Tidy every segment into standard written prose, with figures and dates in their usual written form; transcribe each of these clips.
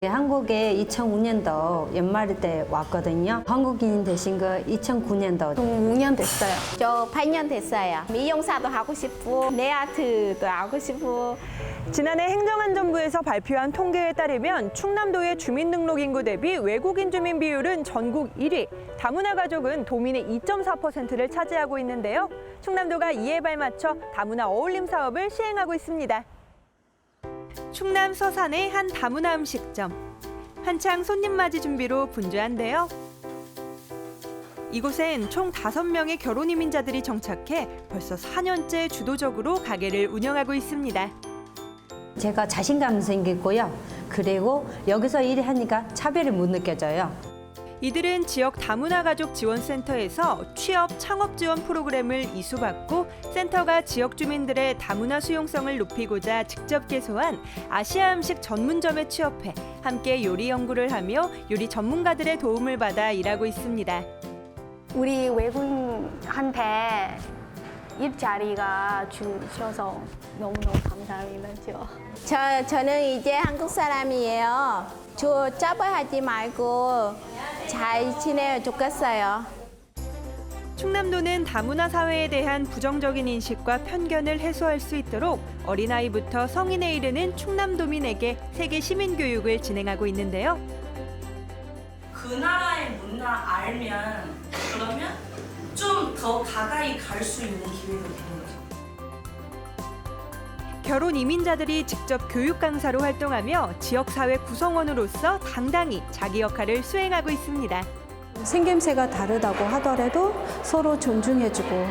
한국에 2005년도 연말 때 왔거든요. 한국인 되신 거 2009년도. 6년 됐어요. 저 8년 됐어요. 미용사도 하고 싶고 내 아트도 하고 싶고. 지난해 행정안전부에서 발표한 통계에 따르면 충남도의 주민등록 인구 대비 외국인 주민 비율은 전국 1위, 다문화 가족은 도민의 2.4%를 차지하고 있는데요. 충남도가 이에 발맞춰 다문화 어울림 사업을 시행하고 있습니다. 충남 서산의 한 다문화 음식점. 한창 손님 맞이 준비로 분주한데요. 이곳엔 총 5명의 결혼 이민자들이 정착해 벌써 4년째 주도적으로 가게를 운영하고 있습니다. 제가 자신감 생기고요. 그리고 여기서 일하니까 차별을 못 느껴져요. 이들은 지역 다문화 가족 지원센터에서 취업 창업 지원 프로그램을 이수받고 센터가 지역 주민들의 다문화 수용성을 높이고자 직접 개소한 아시아 음식 전문점에 취업해 함께 요리 연구를 하며 요리 전문가들의 도움을 받아 일하고 있습니다. 우리 외국인한테 일자리가 주셔서 너무너무 감사합니다. 저는 이제 한국 사람이에요. 저 짜증하지 말고 잘 지내요 좋겠어요. 충남도는 다문화 사회에 대한 부정적인 인식과 편견을 해소할 수 있도록 어린아이부터 성인에 이르는 충남도민에게 세계 시민 교육을 진행하고 있는데요. 그 나라의 문화 알면 그러면 좀 더 가까이 갈 수 있는 기회가 되는 거죠. 결혼 이민자들이 직접 교육 강사로 활동하며 지역사회 구성원으로서 당당히 자기 역할을 수행하고 있습니다. 생김새가 다르다고 하더라도 서로 존중해주고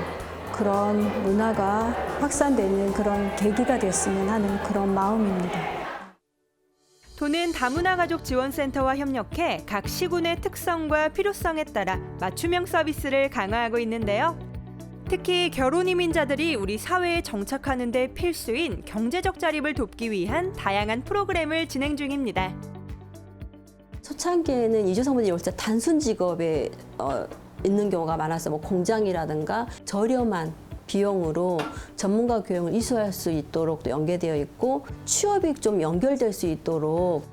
그런 문화가 확산되는 그런 계기가 됐으면 하는 그런 마음입니다. 도는 다문화 가족 지원센터와 협력해 각 시군의 특성과 필요성에 따라 맞춤형 서비스를 강화하고 있는데요. 특히 결혼 이민자들이 우리 사회에 정착하는 데 필수인 경제적 자립을 돕기 위한 다양한 프로그램을 진행 중입니다. 초창기에는 이주성분들이 원래 단순 직업에 있는 경우가 많아서 뭐 공장이라든가 저렴한 비용으로 전문가 교육을 이수할 수 있도록 또 연계되어 있고 취업이 좀 연결될 수 있도록.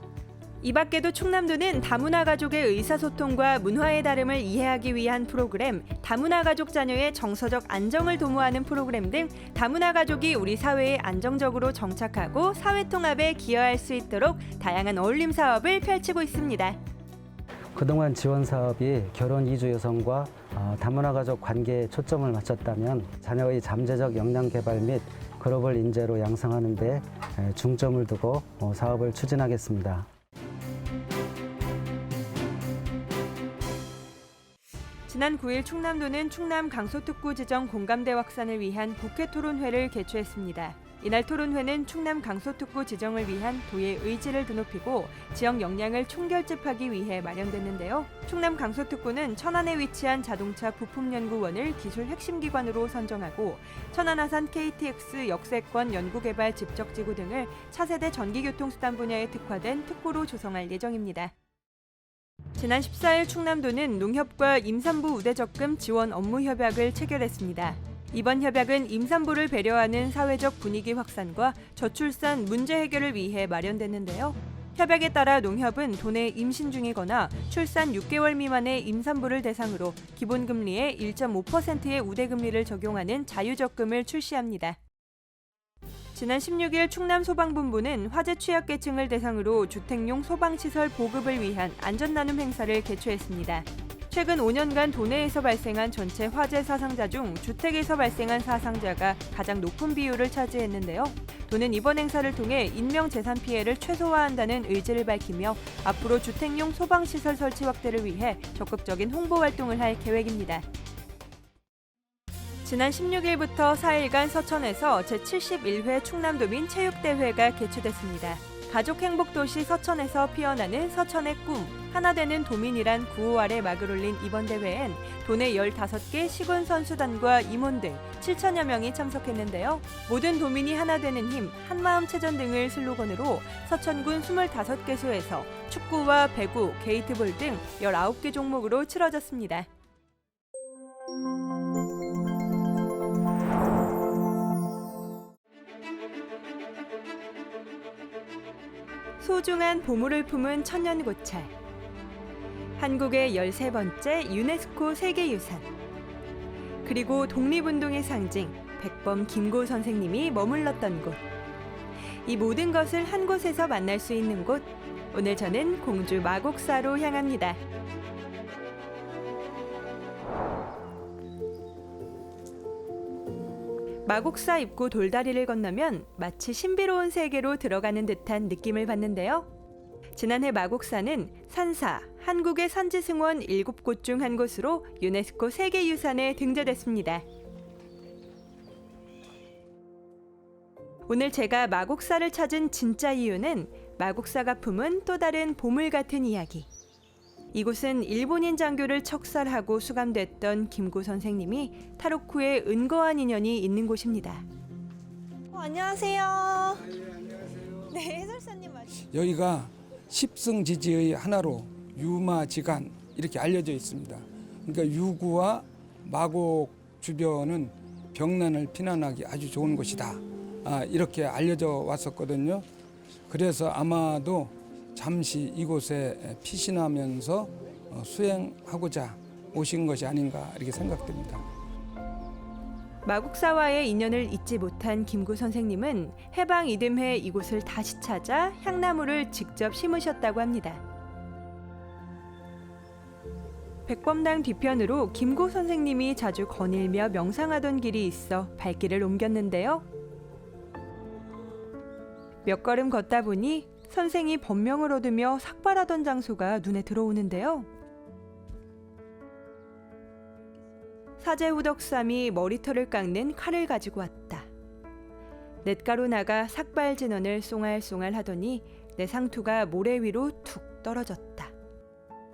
이 밖에도 충남도는 다문화 가족의 의사소통과 문화의 다름을 이해하기 위한 프로그램, 다문화 가족 자녀의 정서적 안정을 도모하는 프로그램 등 다문화 가족이 우리 사회에 안정적으로 정착하고 사회통합에 기여할 수 있도록 다양한 어울림 사업을 펼치고 있습니다. 그동안 지원 사업이 결혼 이주 여성과 다문화 가족 관계에 초점을 맞췄다면 자녀의 잠재적 역량 개발 및 글로벌 인재로 양성하는 데 중점을 두고 사업을 추진하겠습니다. 지난 9일 충남도는 충남 강서특구 지정 공감대 확산을 위한 국회 토론회를 개최했습니다. 이날 토론회는 충남 강서특구 지정을 위한 도의 의지를 드높이고 지역 역량을 총결집하기 위해 마련됐는데요. 충남 강서특구는 천안에 위치한 자동차 부품연구원을 기술 핵심기관으로 선정하고 천안아산 KTX 역세권 연구개발 집적지구 등을 차세대 전기교통수단 분야에 특화된 특구로 조성할 예정입니다. 지난 14일 충남도는 농협과 임산부 우대적금 지원 업무 협약을 체결했습니다. 이번 협약은 임산부를 배려하는 사회적 분위기 확산과 저출산 문제 해결을 위해 마련됐는데요. 협약에 따라 농협은 도내 임신 중이거나 출산 6개월 미만의 임산부를 대상으로 기본금리의 1.5%의 우대금리를 적용하는 자유적금을 출시합니다. 지난 16일 충남소방본부는 화재 취약계층을 대상으로 주택용 소방시설 보급을 위한 안전나눔 행사를 개최했습니다. 최근 5년간 도내에서 발생한 전체 화재 사상자 중 주택에서 발생한 사상자가 가장 높은 비율을 차지했는데요. 도는 이번 행사를 통해 인명재산 피해를 최소화한다는 의지를 밝히며 앞으로 주택용 소방시설 설치 확대를 위해 적극적인 홍보 활동을 할 계획입니다. 지난 16일부터 4일간 서천에서 제71회 충남도민 체육대회가 개최됐습니다. 가족행복도시 서천에서 피어나는 서천의 꿈, 하나 되는 도민이란 구호 아래 막을 올린 이번 대회엔 도내 15개 시군 선수단과 임원 등 7천여 명이 참석했는데요. 모든 도민이 하나 되는 힘, 한마음체전 등을 슬로건으로 서천군 25개소에서 축구와 배구, 게이트볼 등 19개 종목으로 치러졌습니다. 소중한 보물을 품은 천년고찰. 한국의 13번째 유네스코 세계유산. 그리고 독립운동의 상징 백범 김구 선생님이 머물렀던 곳. 이 모든 것을 한 곳에서 만날 수 있는 곳. 오늘 저는 공주 마곡사로 향합니다. 마곡사 입구 돌다리를 건너면 마치 신비로운 세계로 들어가는 듯한 느낌을 받는데요. 지난해 마곡사는 산사, 한국의 산지승원 7곳 중 한 곳으로 유네스코 세계유산에 등재됐습니다. 오늘 제가 마곡사를 찾은 진짜 이유는 마곡사가 품은 또 다른 보물 같은 이야기. 이곳은 일본인 장교를 척살하고 수감됐던 김구 선생님이 탈옥 후에 은거한 인연이 있는 곳입니다. 안녕하세요. 네, 안녕하세요. 네, 해설사님 맞으시죠? 여기가 십승지지의 하나로 유마지간 이렇게 알려져 있습니다. 그러니까 유구와 마곡 주변은 병난을 피난하기 아주 좋은 곳이다. 이렇게 알려져 왔었거든요. 그래서 아마도 잠시 이곳에 피신하면서 수행하고자 오신 것이 아닌가 이렇게 생각됩니다. 마곡사와의 인연을 잊지 못한 김구 선생님은 해방 이듬해 이곳을 다시 찾아 향나무를 직접 심으셨다고 합니다. 백범당 뒤편으로 김구 선생님이 자주 거닐며 명상하던 길이 있어 발길을 옮겼는데요. 몇 걸음 걷다 보니 선생이 법명을 얻으며 삭발하던 장소가 눈에 들어오는데요. 사제후덕삼이 머리털을 깎는 칼을 가지고 왔다. 냇가로 나가 삭발 진원을 쏭알쏭알 하더니 내 상투가 모래 위로 툭 떨어졌다.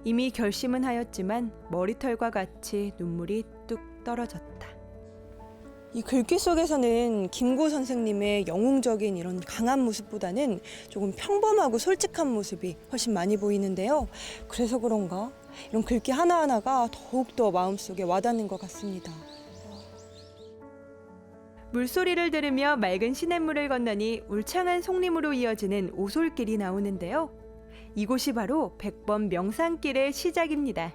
이미 결심은 하였지만 머리털과 같이 눈물이 뚝 떨어졌다. 이 글귀 속에서는 김구 선생님의 영웅적인 이런 강한 모습보다는 조금 평범하고 솔직한 모습이 훨씬 많이 보이는데요. 그래서 그런가 이런 글귀 하나하나가 더욱더 마음속에 와닿는 것 같습니다. 물소리를 들으며 맑은 시냇물을 건너니 울창한 송림으로 이어지는 오솔길이 나오는데요. 이곳이 바로 백범 명상길의 시작입니다.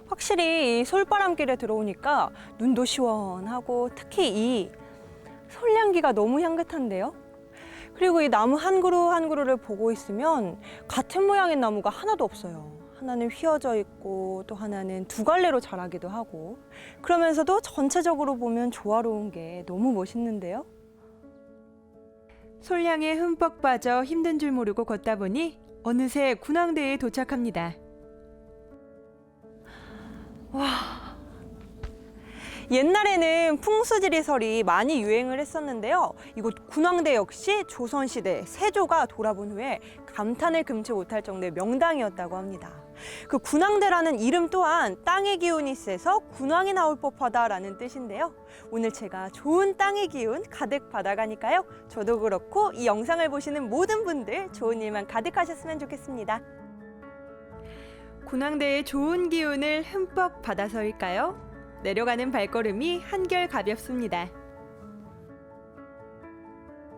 확실히 이 솔바람길에 들어오니까 눈도 시원하고 특히 이 솔향기가 너무 향긋한데요. 그리고 이 나무 한 그루 한 그루를 보고 있으면 같은 모양의 나무가 하나도 없어요. 하나는 휘어져 있고 또 하나는 두 갈래로 자라기도 하고 그러면서도 전체적으로 보면 조화로운 게 너무 멋있는데요. 솔향에 흠뻑 빠져 힘든 줄 모르고 걷다 보니 어느새 군왕대에 도착합니다. 와, 옛날에는 풍수지리설이 많이 유행을 했었는데요. 이곳 군왕대 역시 조선시대 세조가 돌아본 후에 감탄을 금치 못할 정도의 명당이었다고 합니다. 그 군왕대라는 이름 또한 땅의 기운이 세서 군왕이 나올 법하다라는 뜻인데요. 오늘 제가 좋은 땅의 기운 가득 받아가니까요. 저도 그렇고 이 영상을 보시는 모든 분들 좋은 일만 가득하셨으면 좋겠습니다. 군왕대의 좋은 기운을 흠뻑 받아서일까요? 내려가는 발걸음이 한결 가볍습니다.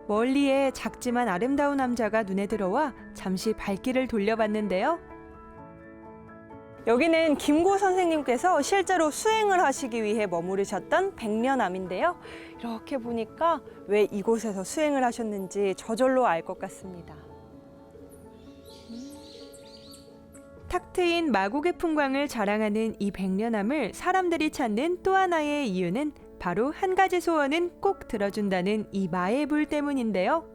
멀리에 작지만 아름다운 남자가 눈에 들어와 잠시 발길을 돌려봤는데요. 여기는 김구 선생님께서 실제로 수행을 하시기 위해 머무르셨던 백년암인데요. 이렇게 보니까 왜 이곳에서 수행을 하셨는지 저절로 알 것 같습니다. 탁 트인 마곡의 풍광을 자랑하는 이 백년암을 사람들이 찾는 또 하나의 이유는 바로 한 가지 소원은 꼭 들어준다는 이 마애불 때문인데요.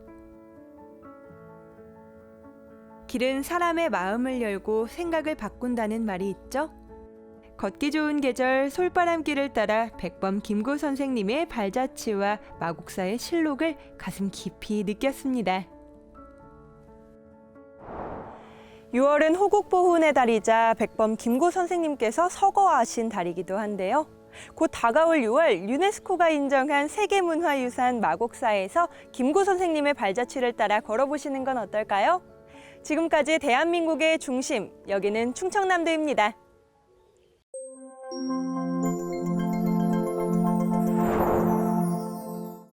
길은 사람의 마음을 열고 생각을 바꾼다는 말이 있죠. 걷기 좋은 계절 솔바람길을 따라 백범 김구 선생님의 발자취와 마곡사의 실록을 가슴 깊이 느꼈습니다. 6월은 호국보훈의 달이자 백범 김구 선생님께서 서거하신 달이기도 한데요. 곧 다가올 6월 유네스코가 인정한 세계문화유산 마곡사에서 김구 선생님의 발자취를 따라 걸어보시는 건 어떨까요? 지금까지 대한민국의 중심, 여기는 충청남도입니다.